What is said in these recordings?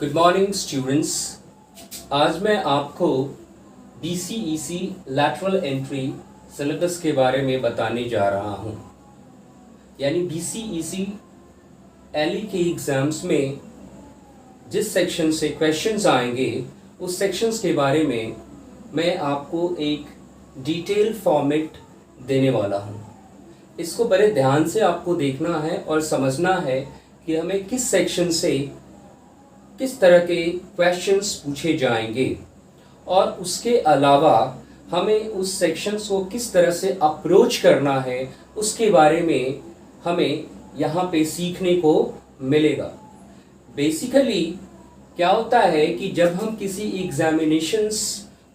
Good morning students. आज मैं आपको BCEC लैटरल एंट्री सिलेबस के बारे में बताने जा रहा हूँ। यानी BCEC LE के एग्ज़ाम्स में जिस सेक्शन से क्वेश्चंस आएंगे उस सेक्शंस के बारे में मैं आपको एक डिटेल फॉर्मेट देने वाला हूँ। इसको बड़े ध्यान से आपको देखना है और समझना है कि हमें किस सेक्शन से किस तरह के क्वेश्चंस पूछे जाएंगे और उसके अलावा हमें उस सेक्शंस को किस तरह से अप्रोच करना है उसके बारे में हमें यहाँ पे सीखने को मिलेगा। बेसिकली क्या होता है कि जब हम किसी एग्जामिनेशंस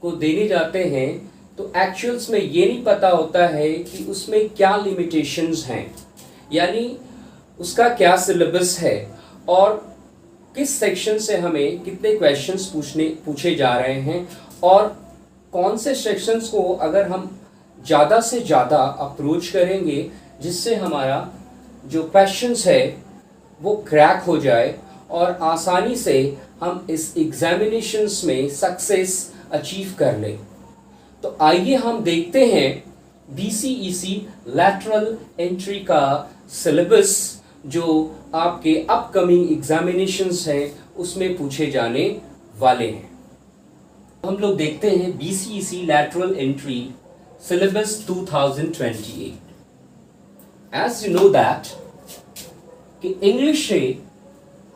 को देने जाते हैं तो एक्चुअल्स में ये नहीं पता होता है कि उसमें क्या लिमिटेशंस हैं, यानी उसका क्या सिलेबस है और किस सेक्शन से हमें कितने क्वेश्चंस पूछे जा रहे हैं और कौन से सेक्शंस को अगर हम ज़्यादा से ज़्यादा अप्रोच करेंगे जिससे हमारा जो क्वेश्चंस है वो क्रैक हो जाए और आसानी से हम इस एग्जामिनेशंस में सक्सेस अचीव कर लें। तो आइए हम देखते हैं BCEC लैटरल एंट्री का सिलेबस जो आपके अपकमिंग एग्जामिनेशंस हैं उसमें पूछे जाने वाले हैं। हम लोग देखते हैं BCEC lateral entry syllabus 2028। As you know that कि इंग्लिश से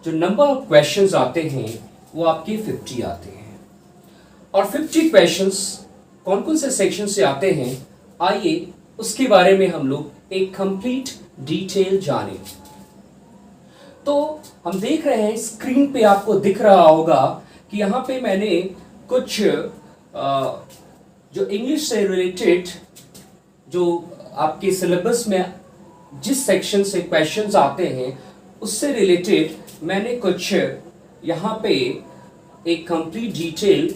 जो नंबर ऑफ क्वेश्चंस आते हैं वो आपके 50 आते हैं और 50 क्वेश्चंस कौन कौन से सेक्शन से आते हैं आइए उसके बारे में हम लोग एक कंप्लीट डिटेल जानें। तो हम देख रहे हैं स्क्रीन पे आपको दिख रहा होगा कि यहाँ पे मैंने कुछ जो इंग्लिश से रिलेटेड जो आपके सिलेबस में जिस सेक्शन से क्वेश्चंस आते हैं उससे रिलेटेड मैंने कुछ यहाँ पे एक कंप्लीट डिटेल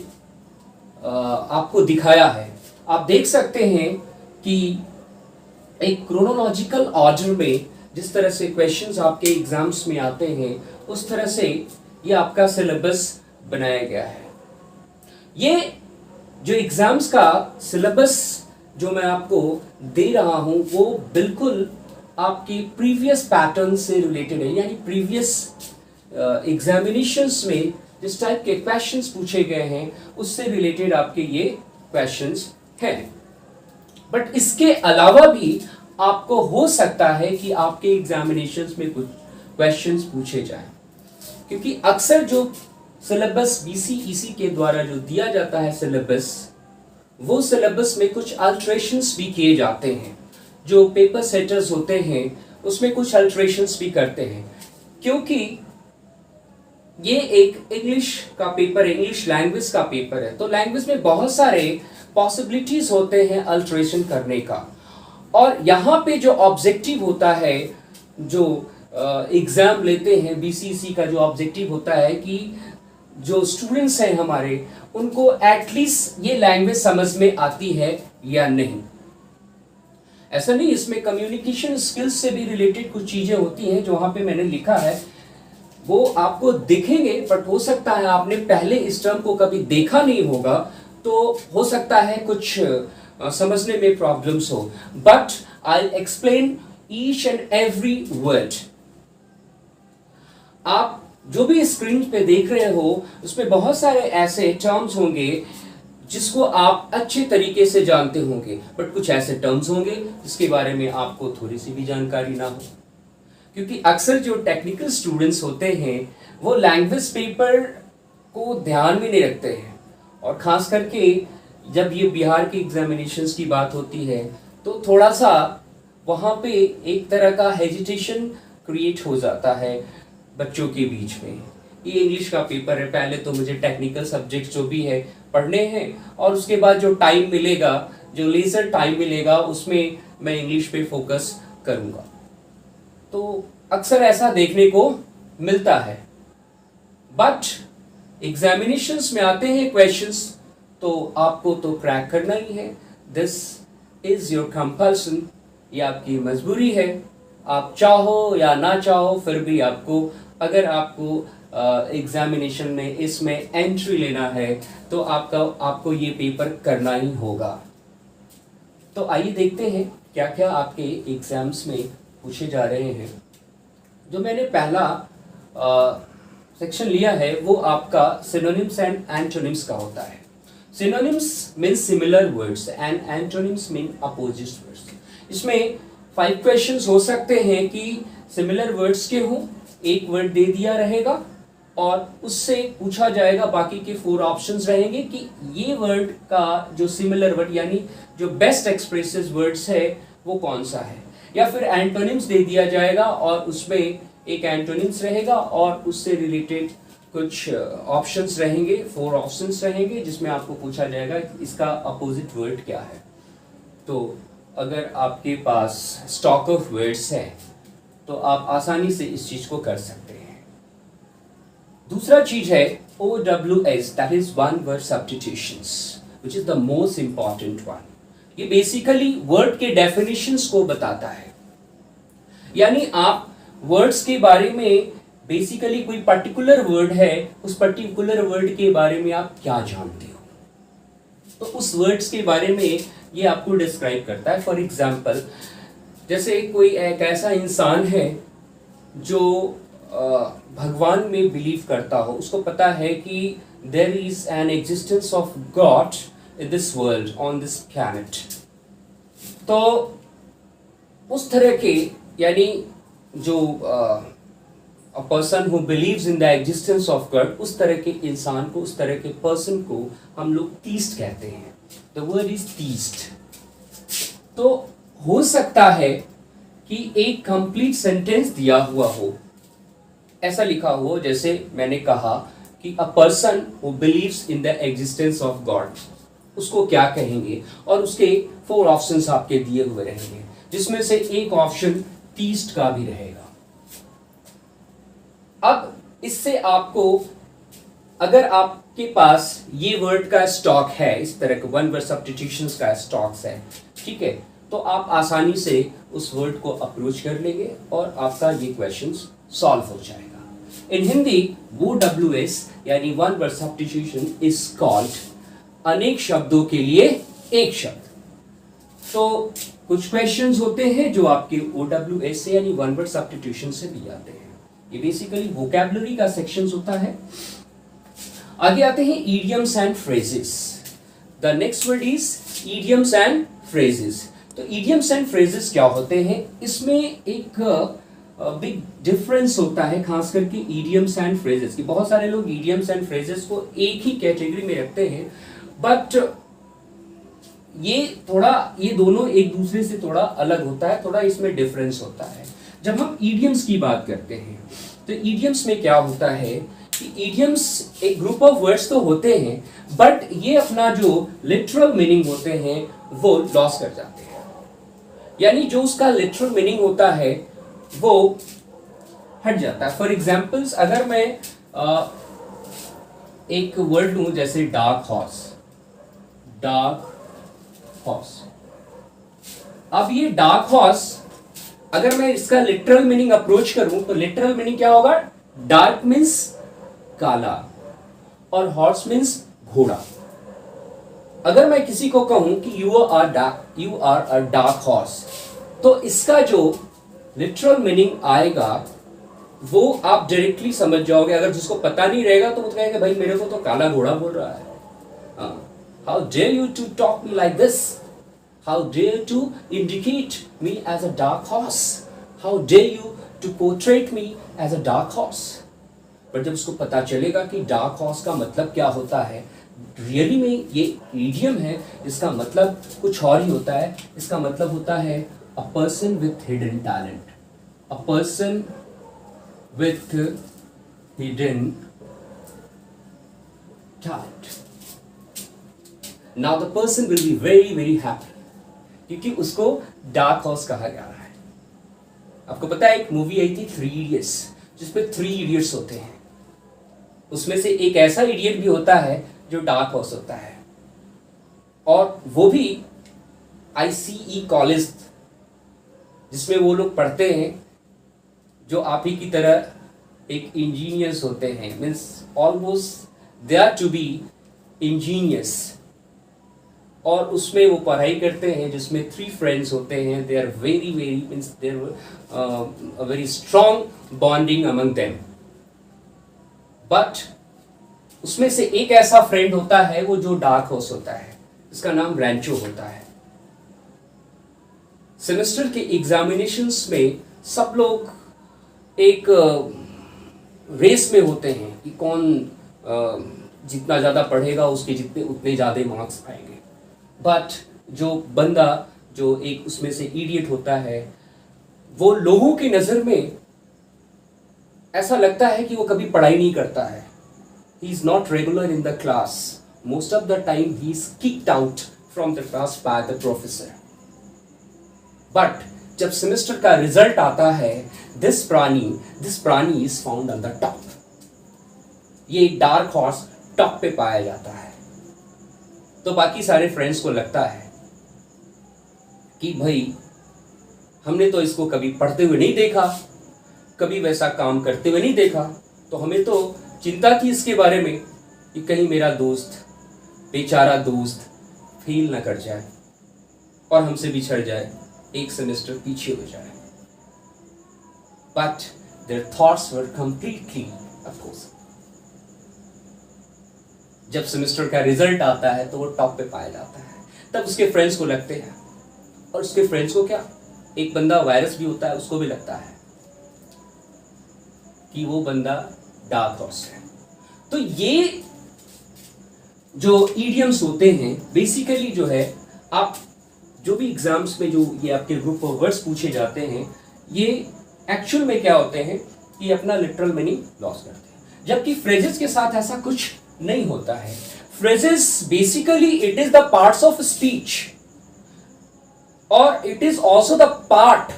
आपको दिखाया है। आप देख सकते हैं कि एक क्रोनोलॉजिकल ऑर्डर में जिस तरह से क्वेश्चंस आपके एग्जाम्स में आते हैं उस तरह से ये आपका सिलेबस बनाया गया है। ये जो एग्जाम्स का सिलेबस जो मैं आपको दे रहा हूं वो बिल्कुल आपकी प्रीवियस पैटर्न से रिलेटेड है, यानी प्रीवियस एग्जामिनेशंस में जिस टाइप के क्वेश्चंस पूछे गए हैं उससे रिलेटेड आपके ये क्वेश्चंस हैं। बट इसके अलावा भी आपको हो सकता है कि आपके एग्जामिनेशंस में कुछ क्वेश्चंस पूछे जाएं, क्योंकि अक्सर जो सिलेबस BCEC के द्वारा जो दिया जाता है सिलेबस, वो सिलेबस में कुछ अल्टरेशंस भी किए जाते हैं। जो पेपर सेटर्स होते हैं उसमें कुछ अल्टरेशंस भी करते हैं, क्योंकि ये एक इंग्लिश का पेपर, इंग्लिश लैंग्वेज का पेपर है, तो लैंग्वेज में बहुत सारे पॉसिबिलिटीज होते हैं अल्टरेशन करने का। और यहाँ पे जो ऑब्जेक्टिव होता है, जो एग्जाम लेते हैं BCEC का जो ऑब्जेक्टिव होता है कि जो स्टूडेंट्स हैं हमारे उनको एटलीस्ट ये लैंग्वेज समझ में आती है या नहीं। ऐसा नहीं, इसमें कम्युनिकेशन स्किल्स से भी रिलेटेड कुछ चीजें होती हैं जो वहाँ पे मैंने लिखा है वो आपको दिखेंगे, बट हो सकता है आपने पहले इस टर्म को कभी देखा नहीं होगा तो हो सकता है कुछ समझने में प्रॉब्लम्स हो। But I explain each and every word. आप जो भी स्क्रीन पे देख रहे हो उसमें बहुत सारे ऐसे टर्म्स होंगे जिसको आप अच्छे तरीके से जानते होंगे, बट कुछ ऐसे टर्म्स होंगे जिसके बारे में आपको थोड़ी सी भी जानकारी ना हो, क्योंकि अक्सर जो टेक्निकल स्टूडेंट्स होते हैं वो लैंग्वेज पेपर को ध्यान में नहीं रखते हैं, और खास करके जब ये बिहार के एग्जामिनेशंस की बात होती है तो थोड़ा सा वहाँ पे एक तरह का हेजिटेशन क्रिएट हो जाता है बच्चों के बीच में। ये इंग्लिश का पेपर है, पहले तो मुझे टेक्निकल सब्जेक्ट जो भी है पढ़ने हैं और उसके बाद जो टाइम मिलेगा, जो लेजर टाइम मिलेगा उसमें मैं इंग्लिश पे फोकस करूँगा। तो अक्सर ऐसा देखने को मिलता है। बट एग्जामिनेशंस में आते हैं क्वेश्चंस तो आपको तो क्रैक करना ही है। दिस इज योर कंपल्सन, ये आपकी मजबूरी है। आप चाहो या ना चाहो फिर भी आपको, अगर आपको एग्जामिनेशन में इसमें एंट्री लेना है तो आपको ये पेपर करना ही होगा। तो आइए देखते हैं क्या क्या आपके एग्जाम्स में पूछे जा रहे हैं। जो मैंने पहला सेक्शन लिया है वो आपका सिनोनिम्स एंड एंटोनिम्स का होता है। Synonyms mean similar words and antonyms mean opposite words. इसमें 5 क्वेश्चंस हो सकते हैं कि सिमिलर वर्ड्स के हों, एक वर्ड दे दिया रहेगा और उससे पूछा जाएगा, बाकी के 4 ऑप्शंस रहेंगे कि ये वर्ड का जो सिमिलर वर्ड यानी जो बेस्ट एक्सप्रेसिव वर्ड्स है वो कौन सा है। या फिर एंटोनिम्स दे दिया जाएगा और उसमें एक एंटोनिम्स रहेगा और उससे रिलेटेड कुछ ऑप्शंस रहेंगे, 4 ऑप्शंस रहेंगे जिसमें आपको पूछा जाएगा कि इसका अपोजिट वर्ड क्या है। तो अगर आपके पास स्टॉक ऑफ वर्ड्स है तो आप आसानी से इस चीज को कर सकते हैं। दूसरा चीज है OWS, that is one word substitutions, which is the most important one. ये बेसिकली वर्ड के डेफिनेशंस को बताता है, यानी आप वर्ड्स के बारे में बेसिकली कोई पर्टिकुलर वर्ड है, उस पर्टिकुलर वर्ड के बारे में आप क्या जानते हो, तो उस वर्ड्स के बारे में ये आपको डिस्क्राइब करता है। फॉर एग्जाम्पल, जैसे कोई एक ऐसा इंसान है जो भगवान में बिलीव करता हो, उसको पता है कि there is an existence of God in this world on this planet, तो उस तरह के यानी जो a person who believes in the existence of God, उस तरह के इंसान को, उस तरह के पर्सन को हम लोग थीस्ट कहते हैं। The word is theist. तो हो सकता है कि एक कंप्लीट सेंटेंस दिया हुआ हो, ऐसा लिखा हो जैसे मैंने कहा कि अ person who believes in the existence of God, उसको क्या कहेंगे, और उसके 4 ऑप्शंस आपके दिए हुए रहेंगे जिसमें से एक ऑप्शन थीस्ट का भी रहेगा। अब इससे आपको, अगर आपके पास ये वर्ड का स्टॉक है, इस तरह के वन वर्ड सब्स्टिट्यूशंस का स्टॉक्स है, ठीक है, तो आप आसानी से उस वर्ड को अप्रोच कर लेंगे और आपका ये क्वेश्चन सॉल्व हो जाएगा। इन हिंदी OWS यानी one word substitution is called अनेक शब्दों के लिए एक शब्द। तो कुछ क्वेश्चंस होते हैं जो आपके OWS से यानी वन वर्ड सब्स्टिट्यूशन से भी आते हैं। ये बेसिकली वोकैबुलरी का सेक्शन होता है। आगे आते हैं idioms and phrases. The next word is idioms and phrases. तो इडियम्स एंड फ्रेजेस क्या होते हैं, इसमें एक बिग डिफरेंस होता है, खास करके इडियम्स एंड फ्रेजेस की। बहुत सारे लोग इडियम्स एंड फ्रेजेस को एक ही कैटेगरी में रखते हैं, बट ये दोनों एक दूसरे से थोड़ा अलग होता है, थोड़ा इसमें डिफरेंस होता है। जब हम इडियम्स की बात करते हैं तो इडियम्स में क्या होता है कि इडियम्स एक ग्रुप ऑफ वर्ड्स तो होते हैं, बट ये अपना जो लिटरल मीनिंग होते हैं वो लॉस कर जाते हैं। यानी जो उसका लिटरल मीनिंग होता है वो हट जाता है। फॉर एग्जाम्पल्स, अगर मैं एक वर्ड लूं जैसे डार्क हॉर्स, अब ये डार्क हॉर्स, अगर मैं इसका लिटरल मीनिंग अप्रोच करूं तो लिटरल मीनिंग क्या होगा, डार्क मीन्स काला और हॉर्स मीन्स घोड़ा। अगर मैं किसी को कहूं कि you are a dark horse, तो इसका जो लिटरल मीनिंग आएगा वो आप डायरेक्टली समझ जाओगे। अगर जिसको पता नहीं रहेगा तो वो कहेगा भाई मेरे को तो काला घोड़ा बोल रहा है। How dare you to talk me like this, how dare to indicate me as a dark horse, how dare you to portrait me as a dark horse. पर जब उसको पता चलेगा कि डार्क हॉर्स का मतलब क्या होता है, रियली में ये इडियम है, इसका मतलब कुछ और ही होता है। इसका मतलब होता है a person with hidden talent, a person with hidden talent. Now the person will be very very happy, क्योंकि उसको डार्क हॉर्स कहा जा रहा है। आपको पता है एक मूवी आई थी 3 इडियट्स, जिसपे 3 इडियट्स होते हैं, उसमें से एक ऐसा इडियट भी होता है जो डार्क हॉर्स होता है, और वो भी ICE कॉलेज जिसमें वो लोग पढ़ते हैं, जो आप ही की तरह एक इंजीनियस होते हैं, means almost they are to be ingenious, और उसमें वो पढ़ाई करते हैं जिसमें 3 फ्रेंड्स होते हैं, they are very very means there very strong bonding among them, but उसमें से एक ऐसा फ्रेंड होता है वो जो डार्क हॉर्स होता है, इसका नाम रैंचो होता है। सेमेस्टर के एग्जामिनेशंस में सब लोग एक रेस में होते हैं कि कौन जितना ज़्यादा पढ़ेगा उसके जितने उतने ज़्यादा मार्क्स आएंगे, बट जो बंदा जो एक उसमें से इडियट होता है, वो लोगों की नज़र में ऐसा लगता है कि वो कभी पढ़ाई नहीं करता है, he is not regular in the class, most of the time he is kicked out from the class by the professor, but जब सेमेस्टर का रिजल्ट आता है, this प्राणी is found on the top, ये डार्क हॉर्स टॉप पे पाया जाता है। तो बाकी सारे फ्रेंड्स को लगता है कि भाई हमने तो इसको कभी पढ़ते हुए नहीं देखा, कभी वैसा काम करते हुए नहीं देखा, तो हमें तो चिंता थी इसके बारे में कि कहीं मेरा दोस्त, बेचारा दोस्त फेल ना कर जाए और हमसे बिछड़ जाए, एक सेमेस्टर पीछे हो जाए। But their thoughts were completely opposite. जब सेमेस्टर का रिजल्ट आता है तो वो टॉप पे पाया जाता है, तब उसके फ्रेंड्स को लगते हैं, और उसके फ्रेंड्स को क्या, एक बंदा वायरस भी होता है, उसको भी लगता है कि वो बंदा डार्क हॉर्स है। तो ये जो इडियम्स होते हैं बेसिकली जो है, आप जो भी एग्जाम्स में जो ये आपके ग्रुप ऑफ वर्ड्स पूछे जाते हैं, ये एक्चुअल में क्या होते हैं कि अपना लिटरल मीनिंग लॉस करते हैं, जबकि फ्रेजेस के साथ ऐसा कुछ नहीं होता है। Phrases basically it is the parts of speech, और it is also the part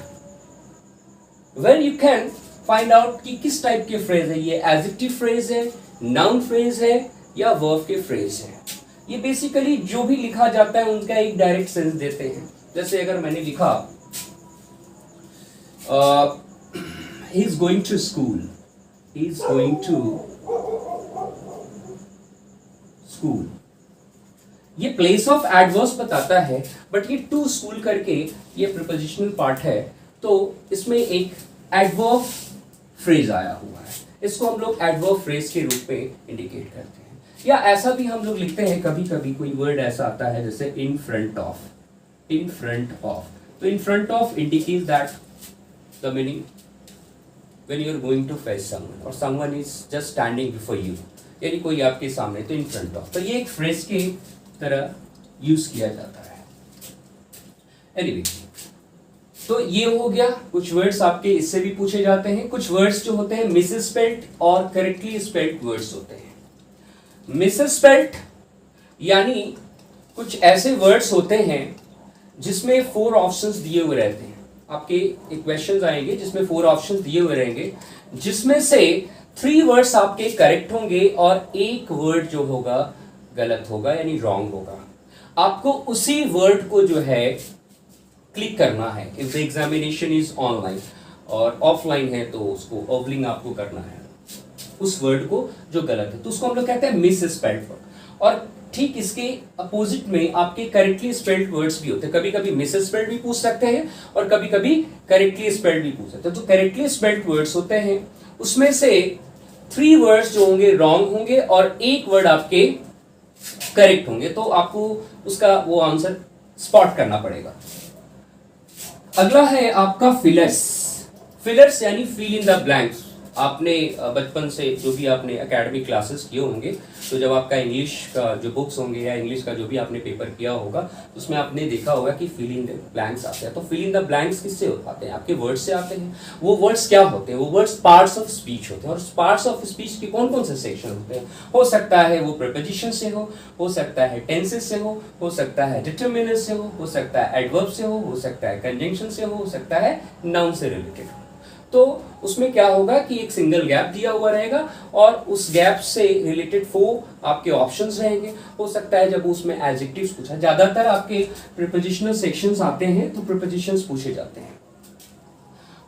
when you can find out कि किस टाइप के फ्रेज है, ये एडजेक्टिव फ्रेज है, नाउन फ्रेज है, या वर्ब के फ्रेज है। ये बेसिकली जो भी लिखा जाता है उनका एक डायरेक्ट सेंस देते हैं। जैसे अगर मैंने लिखा he is going to school, he is going to school, ये प्लेस ऑफ एडवर्स बताता है, बट ये टू स्कूल करके ये प्रीपोजिशनल पार्ट है, तो इसमें एक एडवर्ब फ्रेज आया हुआ है, इसको हम लोग एडवर्ब फ्रेज के रूप में इंडिकेट करते हैं। या ऐसा भी हम लोग लिखते हैं, कभी कभी कोई वर्ड ऐसा आता है जैसे in front of, in front of, तो in front of indicate that the meaning when you are going to face someone और someone is just standing before you, यानी कोई आपके सामने, तो इन फ्रंट ऑफ, तो ये एक फ्रेज की तरह यूज किया जाता है। एनीवे, तो ये हो गया, कुछ वर्ड्स आपके इससे भी पूछे जाते हैं। कुछ वर्ड्स जो होते हैं मिसस्पेल्ड और करेक्टली स्पेल्ड वर्ड्स होते हैं। मिसस्पेल्ड यानी कुछ ऐसे वर्ड्स होते हैं जिसमें 4 ऑप्शंस दिए हुए रहते हैं। आपके एक क्वेश्चंस आएंगे जिसमें 4 ऑप्शंस दिए हुए रहेंगे, जिसमें से 3 वर्ड्स आपके करेक्ट होंगे और एक वर्ड जो होगा गलत होगा, यानी रॉन्ग होगा। आपको उसी वर्ड को जो है क्लिक करना है। If the examination is online और ऑफलाइन है तो उसको ओवलिंग आपको करना है उस वर्ड को जो गलत है, तो उसको हम लोग कहते हैं मिस स्पेल्ड वर्ड। और ठीक इसके अपोजिट में आपके करेक्टली स्पेल्ड वर्ड्स भी होते हैं। कभी कभी मिस स्पेल्ड भी पूछ सकते हैं और कभी कभी करेक्टली स्पेल्ड भी पूछ सकते हैं। जो करेक्टली स्पेल्ड वर्ड्स होते हैं उसमें से 3 वर्ड्स जो होंगे रॉन्ग होंगे और एक वर्ड आपके करेक्ट होंगे, तो आपको उसका वो आंसर स्पॉट करना पड़ेगा। अगला है आपका फिलर्स। फिलर्स यानी फिल इन द ब्लैंक्स। आपने बचपन से जो भी आपने एकेडमिक क्लासेस किए होंगे, तो जब आपका इंग्लिश का जो बुक्स होंगे या इंग्लिश का जो भी आपने पेपर किया होगा उसमें आपने देखा होगा कि फिल इन द ब्लैंक्स आते हैं। तो फिल इन द ब्लैंक्स किससे आते हैं? आपके वर्ड्स से आते हैं। वो वर्ड्स क्या होते हैं? वो वर्ड्स पार्ट्स ऑफ स्पीच होते हैं। और पार्ट्स ऑफ स्पीच के कौन कौन से सेक्शन होते हैं? हो सकता है वो प्रीपोजिशन से हो सकता है टेंसेस से हो सकता है डिटरमिनर से हो सकता है एडवर्ब से हो सकता है कंजंक्शन से हो सकता है नाउन से रिलेटेड। तो उसमें क्या होगा कि एक सिंगल गैप दिया हुआ रहेगा और उस गैप से रिलेटेड 4 आपके ऑप्शंस रहेंगे। हो सकता है जब उसमें एडजेक्टिव्स पूछा, ज्यादातर आपके प्रीपोजिशनल सेक्शंस आते हैं तो प्रीपोजिशंस पूछे जाते हैं।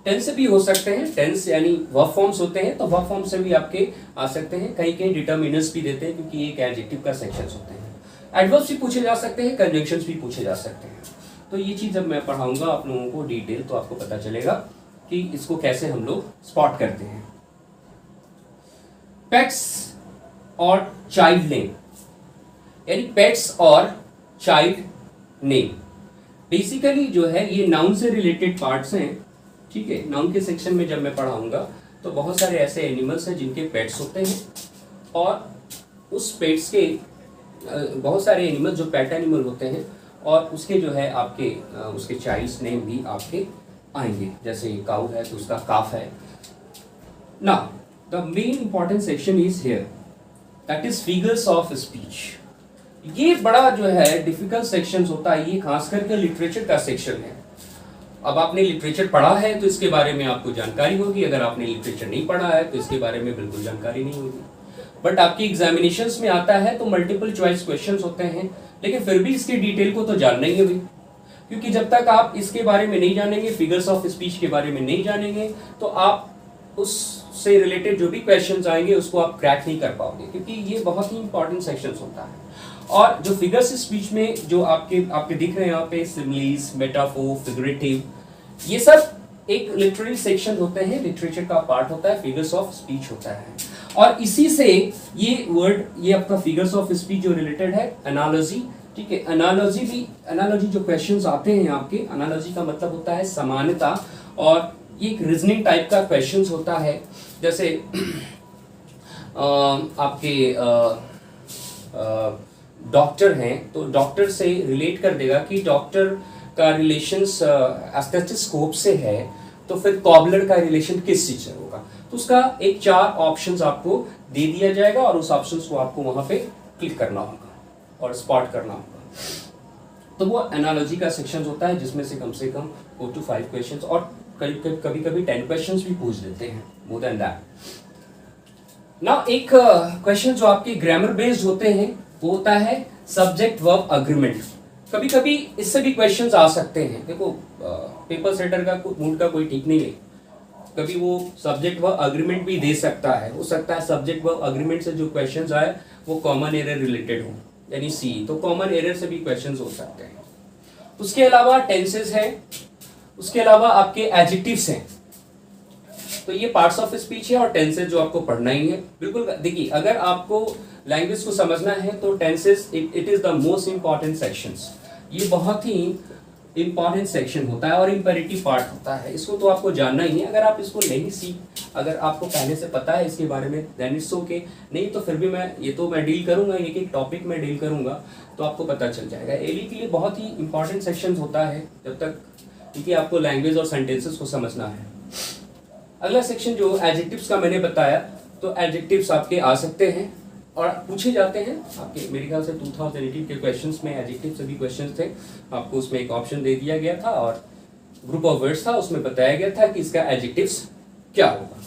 टेंस से भी हो सकते हैं, टेंस यानी वर्ब फॉर्म्स होते हैं, तो वर्ब फॉर्म से भी आपके आ सकते हैं। कहीं कहीं डिटर्मिनर्स भी देते हैं क्योंकि ये एक एडजेक्टिव का सेक्शंस होते हैं। एडवर्ब्स भी पूछे जा सकते हैं, कंजंक्शंस भी पूछे जा सकते हैं। तो ये चीज़ जब मैं पढ़ाऊंगा आप लोगों को डिटेल, तो आपको पता चलेगा कि इसको कैसे हम लोग स्पॉट करते हैं। पेट्स और चाइल्ड नेम, यानी पेट्स और चाइल्ड नेम बेसिकली जो है ये नाउन से रिलेटेड पार्ट्स हैं, ठीक है। नाउन के सेक्शन में जब मैं पढ़ाऊंगा तो बहुत सारे ऐसे एनिमल्स हैं जिनके पेट्स होते हैं, और उस पेट्स के बहुत सारे एनिमल जो पेट एनिमल होते हैं, और उसके जो है आपके उसके चाइल्ड्स नेम भी आपके आएंगे। जैसे काऊ है तो उसका काफ है। Now the main important section is here, that is figures of speech. ये बड़ा जो है डिफिकल्ट सेक्शन होता है, ये खास करके लिटरेचर का सेक्शन है। अब आपने लिटरेचर पढ़ा है तो इसके बारे में आपको जानकारी होगी, अगर आपने लिटरेचर नहीं पढ़ा है तो इसके बारे में बिल्कुल जानकारी नहीं होगी। बट आपकी एग्जामिनेशंस में आता है तो मल्टीपल चॉइस क्वेश्चंस होते हैं, लेकिन फिर भी इसके डिटेल को तो जानना ही है भाई, क्योंकि जब तक आप इसके बारे में नहीं जानेंगे, फिगर्स ऑफ स्पीच के बारे में नहीं जानेंगे, तो आप उससे रिलेटेड जो भी क्वेश्चंस आएंगे उसको आप क्रैक नहीं कर पाओगे, क्योंकि ये बहुत ही इंपॉर्टेंट सेक्शंस होता है। और जो फिगर्स स्पीच में जो आपके दिख रहे हैं यहाँ पे, सिमिलीज, मेटाफोर, फिगरेटिव, ये सब एक लिटरेरी सेक्शन होते हैं, लिटरेचर का पार्ट होता है, फिगर्स ऑफ स्पीच होता है। और इसी से ये वर्ड, ये आपका फिगर्स ऑफ स्पीच जो रिलेटेड है, एनालॉजी, ठीक है। एनालॉजी जो क्वेश्चंस आते हैं आपके, एनालॉजी का मतलब होता है समानता, और ये एक रीजनिंग टाइप का क्वेश्चंस होता है। जैसे आपके डॉक्टर हैं तो डॉक्टर से रिलेट कर देगा कि डॉक्टर का रिलेशंस स्टेथोस्कोप से है, तो फिर कॉबलर का रिलेशन किस चीज से होगा। तो उसका एक 4 ऑप्शंस आपको दे दिया जाएगा, और उस ऑप्शंस को आपको वहां पे क्लिक करना होगा और स्पॉट करना होगा। तो वो एनालॉजी का सेक्शन होता है, जिसमें से कम 4 to 5 क्वेश्चंस, और कभी कभी 10 क्वेश्चंस भी पूछ देते हैं, मोर देन दैट। ना एक क्वेश्चन जो आपके ग्रामर बेस्ड होते हैं वो होता है सब्जेक्ट वर्ब अग्रीमेंट। कभी कभी इससे भी क्वेश्चंस आ सकते हैं। देखो पेपर सेटर का मूड का कोई ठीक नहीं है, कभी वो सब्जेक्ट वर्ब अग्रीमेंट भी दे सकता है। हो सकता है सब्जेक्ट वर्ब अग्रीमेंट से जो क्वेश्चंस आए वो कॉमन एरर रिलेटेड हो, यानी सी, तो कॉमन एरर से भी क्वेश्चंस हो सकते हैं। उसके अलावा टेंसेस है, उसके अलावा आपके एडजेक्टिव्स हैं। तो ये पार्ट्स ऑफ स्पीच है और टेंसेस जो आपको पढ़ना ही है। बिल्कुल देखिए, अगर आपको लैंग्वेज को समझना है तो tenses it is the most important sections. ये बहुत ही इंपॉर्टेंट सेक्शन होता है और इंपेरेटिव पार्ट होता है, इसको तो आपको जानना ही है। अगर आप इसको नहीं अगर आपको पहले से पता है इसके बारे में देन इट्स ओके, नहीं तो फिर भी मैं डील करूंगा, एक एक टॉपिक में डील करूंगा तो आपको पता चल जाएगा। एली के लिए बहुत ही इंपॉर्टेंट सेक्शन होता है जब तक, क्योंकि आपको लैंग्वेज और सेंटेंसेस को समझना है। अगला सेक्शन जो एडजेक्टिव्स का मैंने बताया, तो एडजेक्टिव्स आपके आ सकते हैं और पूछे जाते हैं आपके। मेरे ख्याल से 2018 के क्वेश्चंस में एडजेक्टिव सभी क्वेश्चंस थे, आपको उसमें एक ऑप्शन दे दिया गया था और ग्रुप ऑफ वर्ड्स था, उसमें बताया गया था कि इसका एडजेक्टिव्स क्या होगा।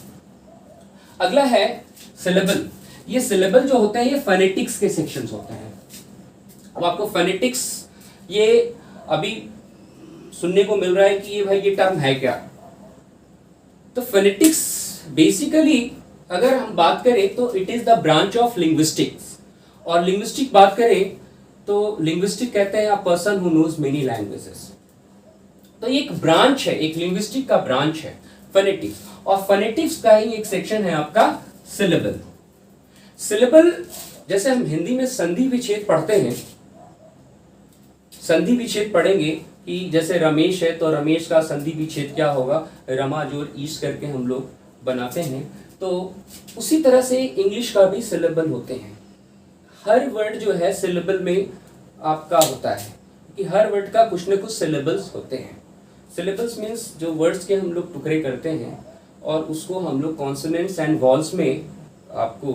अगला है सिलेबल। ये सिलेबल जो होते हैं ये फोनेटिक्स के सेक्शंस होते हैं। अब आपको फोनेटिक्स ये अभी सुनने को मिल रहा है कि ये भाई ये टर्म है क्या। तो फोनेटिक्स बेसिकली अगर हम बात करें तो it is the branch of linguistics, और लिंग्विस्टिक बात करें तो लिंग्विस्टिक कहते हैं a person who knows many languages. तो ये एक ब्रांच है, एक लिंग्विस्टिक का ब्रांच है फोनेटिक्स, और फोनेटिक्स का ही एक सेक्शन है आपका सिलेबल। सिलेबल जैसे हम हिंदी में संधि विच्छेद पढ़ते हैं, संधि विच्छेद पढ़ेंगे कि जैसे रमेश है तो रमेश का संधि विच्छेद क्या होगा, रमा जोर ईश करके हम लोग बनाते हैं। तो उसी तरह से इंग्लिश का भी सिलेबल होते हैं। हर वर्ड जो है सिलेबल में आपका होता है कि हर वर्ड का कुछ न कुछ सिलेबल्स होते हैं। सिलेबल्स मीन्स जो वर्ड्स के हम लोग टुकड़े करते हैं और उसको हम लोग कॉन्सोनेंट्स एंड वॉल्स में आपको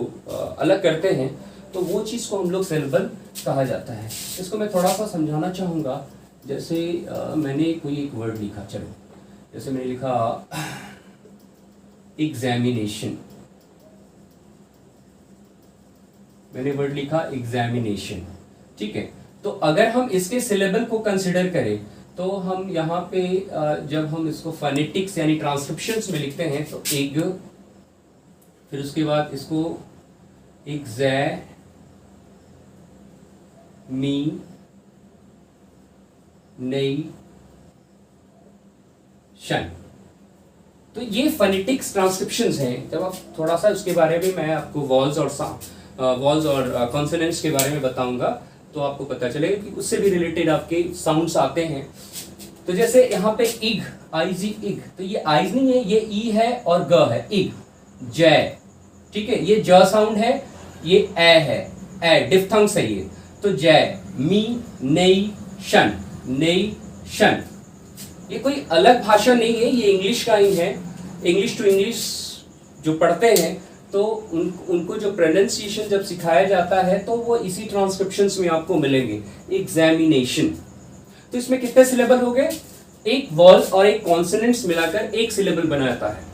अलग करते हैं, तो वो चीज़ को हम लोग सिलेबल कहा जाता है। इसको मैं थोड़ा सा समझाना चाहूँगा। जैसे मैंने कोई एक वर्ड लिखा, चलो जैसे मैंने लिखा एग्जामिनेशन, मैंने वर्ड लिखा एग्जामिनेशन, ठीक है। तो अगर हम इसके सिलेबल को कंसिडर करें तो हम यहाँ पे जब हम इसको फोनेटिक्स यानी ट्रांसक्रिप्शंस में लिखते हैं तो एग, फिर उसके बाद इसको एग्जै मी नई शन, तो ये फोनेटिक्स ट्रांसक्रिप्शंस हैं। जब आप थोड़ा सा उसके बारे में मैं आपको वॉल्स और कॉन्सोनेंट्स के बारे में बताऊंगा तो आपको पता चलेगा कि उससे भी रिलेटेड आपके साउंड्स आते हैं। तो जैसे यहाँ पे इग, आईजी इग, तो ये आइज नहीं है, ये ई है और ग है, इग जय, ठीक है। ये ज साउंड है, ये ए है, ए डिफ्थंग्स है ये, तो जय मी नई शन, नई शन। ये कोई अलग भाषा नहीं है, ये इंग्लिश का ही है। इंग्लिश टू इंग्लिश जो पढ़ते हैं तो उनको जो प्रोनाउंसिएशन जब सिखाया जाता है तो वो इसी ट्रांसक्रिप्शंस में आपको मिलेंगे। एग्जामिनेशन, तो इसमें कितने सिलेबल हो गए? एक वॉल्स और एक कॉन्सोनेंट्स मिलाकर एक सिलेबल बनाता है।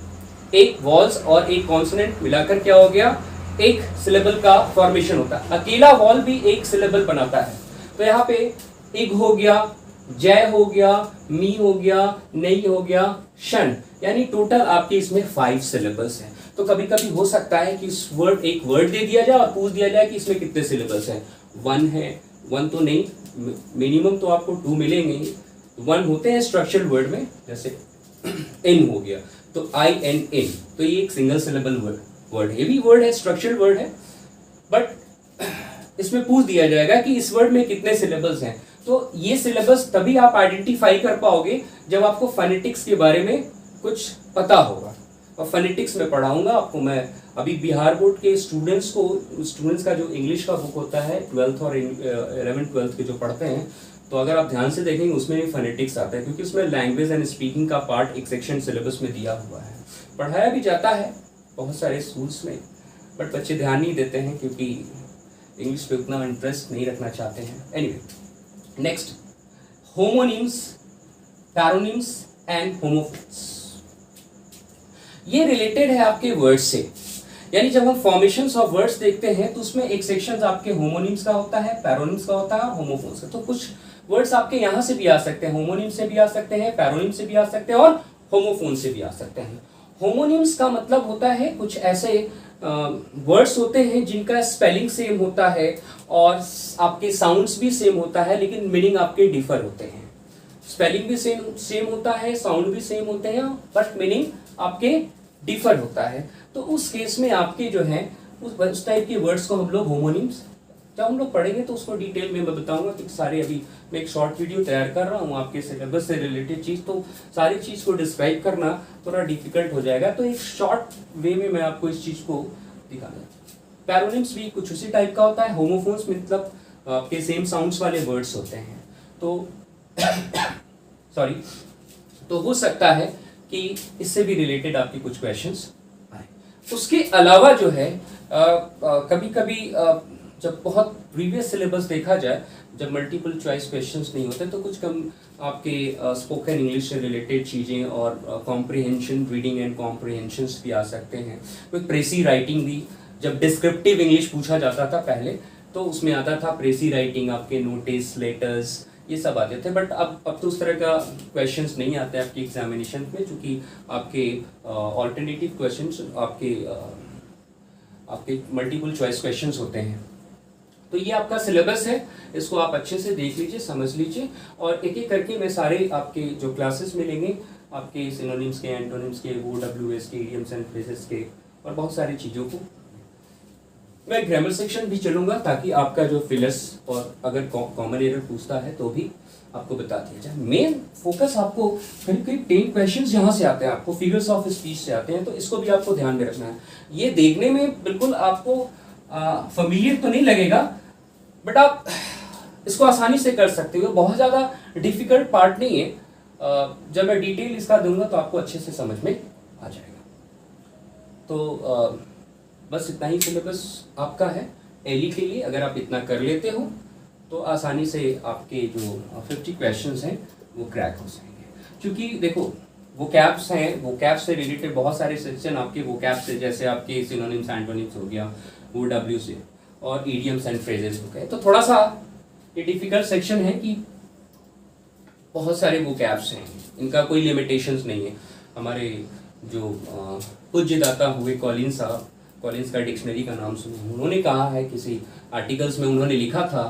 एक वॉल्स और एक कॉन्सोनेंट मिलाकर क्या हो गया? एक सिलेबल का फॉर्मेशन होता है। अकेला वॉल भी एक सिलेबल बनाता है। तो यहाँ पे इग हो गया, जय हो गया, मी हो गया, नई हो गया, शन, यानी टोटल आपके इसमें 5 सिलेबल्स हैं। तो कभी कभी हो सकता है कि एक वर्ड दे दिया जाए और पूछ दिया जाए कि इसमें कितने सिलेबल्स हैं। 1 है, 1 तो नहीं, मिनिमम तो आपको 2 मिलेंगे ही। 1 होते हैं स्ट्रक्चर्ड वर्ड में, जैसे इन हो गया तो आई एन इन, तो ये एक सिंगल सिलेबल वर्ड है, ये भी वर्ड है, स्ट्रक्चर्ड वर्ड है, बट इसमें पूछ दिया जाएगा कि इस वर्ड में कितने सिलेबल्स हैं। तो ये सिलेबस तभी आप आइडेंटिफाई कर पाओगे जब आपको फोनेटिक्स के बारे में कुछ पता होगा। और फोनेटिक्स में पढ़ाऊंगा आपको मैं। अभी बिहार बोर्ड के स्टूडेंट्स का जो इंग्लिश का बुक होता है 12th और 11th 12th के जो पढ़ते हैं, तो अगर आप ध्यान से देखेंगे उसमें भी फोनेटिक्स आता है, क्योंकि उसमें लैंग्वेज एंड स्पीकिंग का पार्ट एक सेक्शन सिलेबस में दिया हुआ है। पढ़ाया भी जाता है बहुत सारे स्कूल्स में, बट बच्चे ध्यान नहीं देते हैं क्योंकि इंग्लिश पे उतना इंटरेस्ट नहीं रखना चाहते हैं। Anyway, next, homonyms, paronyms and homophones. ये रिलेटेड है आपके वर्ड्स से, यानी जब हम फॉर्मेशंस ऑफ वर्ड्स देखते हैं तो उसमें एक सेक्शन आपके होमोनिम्स का होता है, पैरोनिम्स का होता है और होमोफोन्स का। तो कुछ वर्ड्स आपके यहाँ से भी आ सकते हैं, होमोनिम से भी आ सकते हैं, पैरोनिम से भी आ सकते हैं और होमोफोन से भी आ सकते हैं। होमोनिम्स का मतलब होता है कुछ ऐसे वर्ड्स होते हैं जिनका स्पेलिंग सेम होता है और आपके साउंड्स भी सेम होता है, लेकिन मीनिंग आपके डिफर होते हैं। स्पेलिंग भी सेम होता है, साउंड भी सेम होते हैं, बट मीनिंग आपके डिफर होता है। तो उस केस में आपके जो है उस टाइप के वर्ड्स को हम लोग होमोनिम्स, जब हम लोग पढ़ेंगे तो उसको डिटेल में मैं बताऊंगा कि सारे, अभी मैं एक शॉर्ट वीडियो तैयार कर रहा हूँ आपके सिलेबस से रिलेटेड चीज़, तो सारी चीज़ को डिस्क्राइब करना थोड़ा डिफिकल्ट हो जाएगा, तो एक शॉर्ट वे में मैं आपको इस चीज़ को दिखाना। पैरोनिम्स भी कुछ उसी टाइप का होता है। होमोफोन्स मतलब आपके सेम साउंड्स वाले वर्ड्स होते हैं। तो सॉरी, तो हो सकता है कि इससे भी रिलेटेड आपके कुछ क्वेश्चंस आए। उसके अलावा जो है कभी कभी जब बहुत प्रीवियस सिलेबस देखा जाए, जब मल्टीपल चॉइस क्वेश्चंस नहीं होते, तो कुछ कम आपके स्पोकन इंग्लिश से रिलेटेड चीज़ें और कॉम्प्रिहेंशन, रीडिंग एंड कॉम्प्रिहेंशंस भी आ सकते हैं। कोई प्रेसी राइटिंग भी, जब डिस्क्रिप्टिव इंग्लिश पूछा जाता था पहले तो उसमें आता था प्रेसी राइटिंग, आपके नोटिस, लेटर्स, ये सब आते थे। बट अब तो उस तरह का क्वेश्चंस नहीं आते आपकी एग्जामिनेशन में, चूँकि आपके ऑल्टरनेटिव क्वेश्चंस आपके मल्टीपल चॉइस क्वेश्चंस होते हैं। तो ये आपका सिलेबस है, इसको आप अच्छे से देख लीजिए, समझ लीजिए, और एक एक करके मैं सारे आपके जो क्लासेस मिलेंगे आपके सिनोनिम्स के, एंटोनिम्स के, OWS के, इडियम्स एंड फ्रेजेस के और बहुत सारी चीज़ों को मैं ग्रामर सेक्शन भी चलूँगा, ताकि आपका जो फिलर्स और अगर कॉमन एरर पूछता है तो भी आपको बता दिया जाए। मेन फोकस आपको करीब करीब 10 क्वेश्चंस यहाँ से आते हैं, आपको फिगर्स ऑफ स्पीच से आते हैं, तो इसको भी आपको ध्यान में रखना है। ये देखने में बिल्कुल आपको फैमिलियर तो नहीं लगेगा, बट आप इसको आसानी से कर सकते हो, बहुत ज़्यादा डिफिकल्ट पार्ट नहीं है। जब मैं डिटेल इसका दूंगा तो आपको अच्छे से समझ में आ जाएगा। तो बस इतना ही सिलेबस आपका है एली के लिए। अगर आप इतना कर लेते हो तो आसानी से आपके जो 50 क्वेश्चंस हैं वो क्रैक हो जाएंगे। क्योंकि देखो वो कैप्स हैं, वो कैप्स से रिलेटेड बहुत सारे सेक्शन आपके वो कैप्स से, जैसे आपके सिनोनिम्स, एंटोनिम्स हो गया, OW से, और इडियम्स एंड फ्रेजेस हो गए। तो थोड़ा सा ये डिफिकल्ट सेक्शन है कि बहुत सारे वो कैप्स हैं, इनका कोई लिमिटेशंस नहीं है। हमारे जो पूज्यदाता हुए कॉलिंस साहब, कॉलिंस का डिक्शनरी का नाम सुना, उन्होंने कहा है किसी आर्टिकल्स में, उन्होंने लिखा था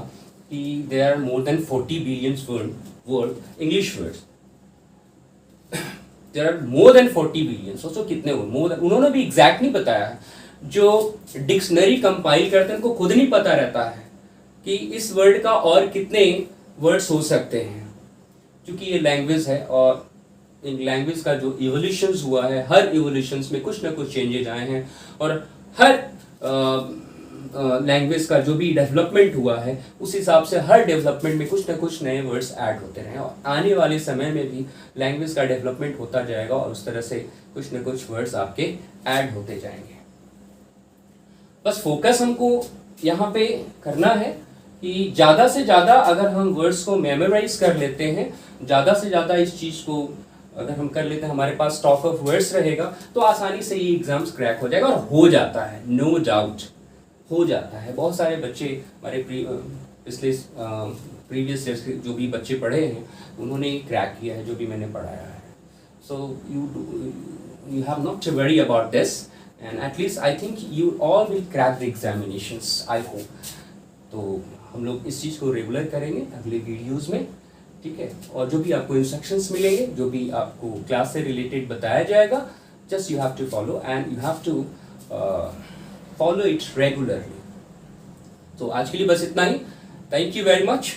कि there are more than 40 billion word English words, there are more than 40 billion. सोचो कितने हुए, मोर देन। उन्होंने भी एग्जैक्ट नहीं बताया है, जो डिक्शनरी कंपाइल करते हैं उनको खुद नहीं पता रहता है कि इस वर्ड का और कितने वर्ड्स हो सकते हैं, क्योंकि ये लैंग्वेज है और इन लैंग्वेज का जो इवोल्यूशंस हुआ है, हर इवोल्यूशंस में कुछ ना कुछ चेंजेज आए हैं, और हर लैंग्वेज का जो भी डेवलपमेंट हुआ है उस हिसाब से हर डेवलपमेंट में कुछ ना कुछ नए वर्ड्स ऐड होते रहे, और आने वाले समय में भी लैंग्वेज का डेवलपमेंट होता जाएगा और उस तरह से कुछ ना कुछ वर्ड्स आपके ऐड होते जाएंगे। बस फोकस हमको यहाँ पे करना है कि ज़्यादा से ज़्यादा अगर हम वर्ड्स को मेमोराइज कर लेते हैं, ज़्यादा से ज़्यादा इस चीज़ को अगर हम कर लेते हैं, हमारे पास स्टॉक ऑफ वर्ड्स रहेगा, तो आसानी से ये एग्जाम्स क्रैक हो जाएगा, और हो जाता है, नो डाउट हो जाता है। बहुत सारे बच्चे हमारे पिछले प्रीवियस ईयर्स के जो भी बच्चे पढ़े हैं उन्होंने क्रैक किया है, जो भी मैंने पढ़ाया है। So you have not to worry about this, and at least I think you all will crack the examinations, I hope. तो हम लोग इस चीज़ को रेगुलर करेंगे अगले वीडियोज़ में, ठीक है। और जो भी आपको इंस्ट्रक्शंस मिलेंगे, जो भी आपको क्लास से रिलेटेड बताया जाएगा, just you have to follow, and you have to follow it regularly. तो आज के लिए बस इतना ही। Thank you very much.